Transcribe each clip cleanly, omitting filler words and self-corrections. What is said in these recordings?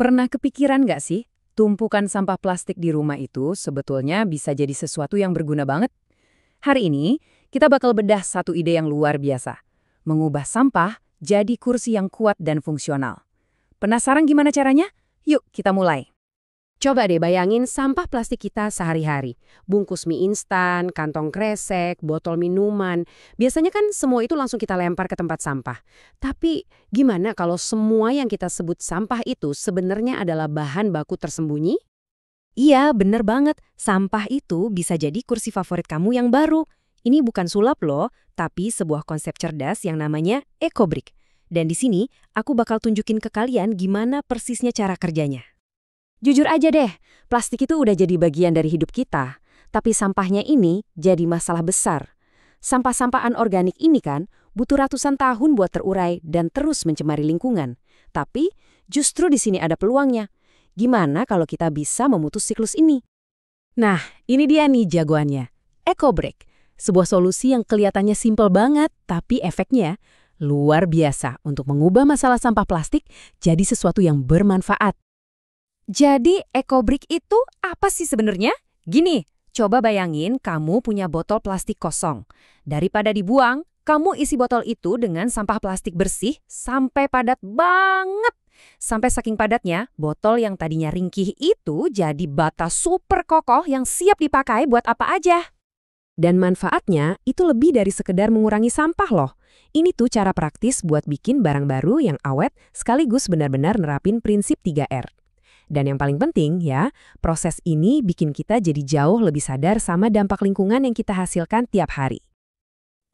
Pernah kepikiran nggak sih, tumpukan sampah plastik di rumah itu sebetulnya bisa jadi sesuatu yang berguna banget? Hari ini, kita bakal bedah satu ide yang luar biasa. Mengubah sampah jadi kursi yang kuat dan fungsional. Penasaran gimana caranya? Yuk, kita mulai. Coba deh bayangin sampah plastik kita sehari-hari. Bungkus mie instan, kantong kresek, botol minuman. Biasanya kan semua itu langsung kita lempar ke tempat sampah. Tapi gimana kalau semua yang kita sebut sampah itu sebenarnya adalah bahan baku tersembunyi? Iya, bener banget. Sampah itu bisa jadi kursi favorit kamu yang baru. Ini bukan sulap loh, tapi sebuah konsep cerdas yang namanya EcoBrick. Dan di sini, aku bakal tunjukin ke kalian gimana persisnya cara kerjanya. Jujur aja deh, plastik itu udah jadi bagian dari hidup kita. Tapi sampahnya ini jadi masalah besar. Sampah-sampah anorganik ini kan butuh ratusan tahun buat terurai dan terus mencemari lingkungan. Tapi justru di sini ada peluangnya. Gimana kalau kita bisa memutus siklus ini? Nah, ini dia nih jagoannya. EcoBrick, sebuah solusi yang kelihatannya simpel banget, tapi efeknya luar biasa untuk mengubah masalah sampah plastik jadi sesuatu yang bermanfaat. Jadi EcoBrick itu apa sih sebenarnya? Gini, coba bayangin kamu punya botol plastik kosong. Daripada dibuang, kamu isi botol itu dengan sampah plastik bersih sampai padat banget. Sampai saking padatnya, botol yang tadinya ringkih itu jadi bata super kokoh yang siap dipakai buat apa aja. Dan manfaatnya itu lebih dari sekedar mengurangi sampah loh. Ini tuh cara praktis buat bikin barang baru yang awet sekaligus benar-benar nerapin prinsip 3R. Dan yang paling penting ya, proses ini bikin kita jadi jauh lebih sadar sama dampak lingkungan yang kita hasilkan tiap hari.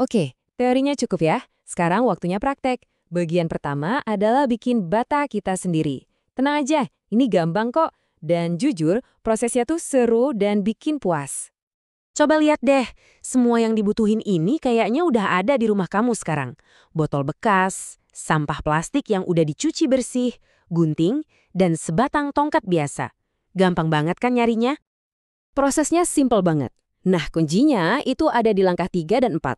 Oke, teorinya cukup ya. Sekarang waktunya praktek. Bagian pertama adalah bikin bata kita sendiri. Tenang aja, ini gampang kok. Dan jujur, prosesnya tuh seru dan bikin puas. Coba lihat deh, semua yang dibutuhin ini kayaknya udah ada di rumah kamu sekarang. Botol bekas, sampah plastik yang udah dicuci bersih, gunting, dan sebatang tongkat biasa. Gampang banget kan nyarinya? Prosesnya simple banget. Nah, kuncinya itu ada di langkah 3 dan 4.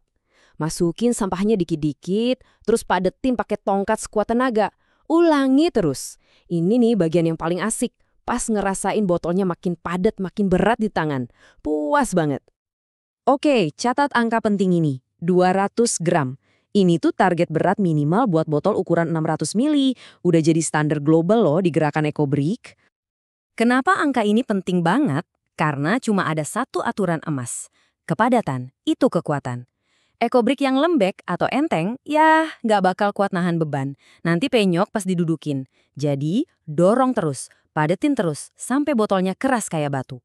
Masukin sampahnya dikit-dikit, terus padetin pakai tongkat sekuat tenaga. Ulangi terus. Ini nih bagian yang paling asik. Pas ngerasain botolnya makin padat, makin berat di tangan. Puas banget. Oke, catat angka penting ini. 200 gram. Ini tuh target berat minimal buat botol ukuran 600 mili. Udah jadi standar global loh di gerakan EcoBrick. Kenapa angka ini penting banget? Karena cuma ada satu aturan emas. Kepadatan, itu kekuatan. EcoBrick yang lembek atau enteng, ya nggak bakal kuat nahan beban. Nanti penyok pas didudukin. Jadi, dorong terus, padetin terus, sampai botolnya keras kayak batu.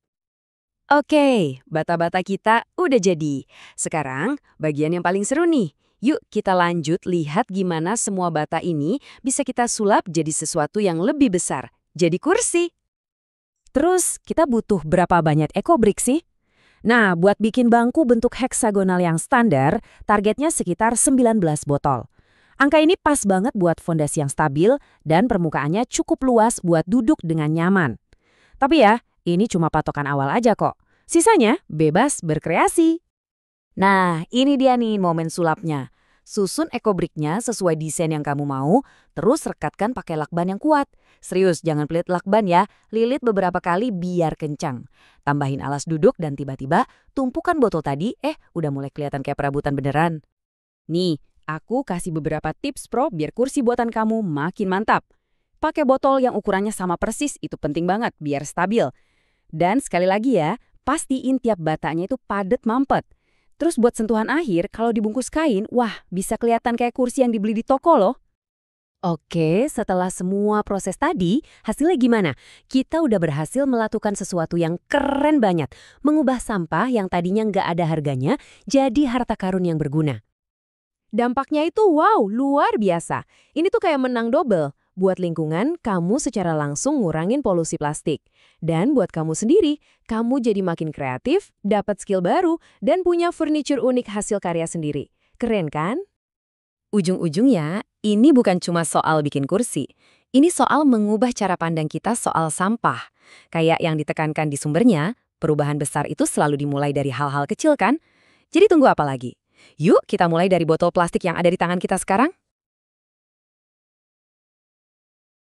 Oke, bata-bata kita udah jadi. Sekarang, bagian yang paling seru nih. Yuk kita lanjut lihat gimana semua bata ini bisa kita sulap jadi sesuatu yang lebih besar. Jadi kursi. Terus, kita butuh berapa banyak EcoBrick sih? Nah, buat bikin bangku bentuk heksagonal yang standar, targetnya sekitar 19 botol. Angka ini pas banget buat fondasi yang stabil dan permukaannya cukup luas buat duduk dengan nyaman. Tapi ya, ini cuma patokan awal aja kok. Sisanya bebas berkreasi. Nah, ini dia nih momen sulapnya. Susun EcoBrick-nya sesuai desain yang kamu mau, terus rekatkan pakai lakban yang kuat. Serius, jangan pelit lakban ya. Lilit beberapa kali biar kencang. Tambahin alas duduk dan tiba-tiba tumpukan botol tadi, udah mulai kelihatan kayak perabotan beneran. Nih, aku kasih beberapa tips pro biar kursi buatan kamu makin mantap. Pakai botol yang ukurannya sama persis, itu penting banget biar stabil. Dan sekali lagi ya, pastiin tiap batanya itu padat mampet. Terus buat sentuhan akhir, kalau dibungkus kain, wah bisa kelihatan kayak kursi yang dibeli di toko loh. Oke, setelah semua proses tadi, hasilnya gimana? Kita udah berhasil melakukan sesuatu yang keren banget. Mengubah sampah yang tadinya nggak ada harganya, jadi harta karun yang berguna. Dampaknya itu wow, luar biasa. Ini tuh kayak menang double. Buat lingkungan, kamu secara langsung ngurangin polusi plastik. Dan buat kamu sendiri, kamu jadi makin kreatif, dapat skill baru, dan punya furniture unik hasil karya sendiri. Keren kan? Ujung-ujungnya, ini bukan cuma soal bikin kursi. Ini soal mengubah cara pandang kita soal sampah. Kayak yang ditekankan di sumbernya, perubahan besar itu selalu dimulai dari hal-hal kecil kan? Jadi tunggu apa lagi? Yuk kita mulai dari botol plastik yang ada di tangan kita sekarang.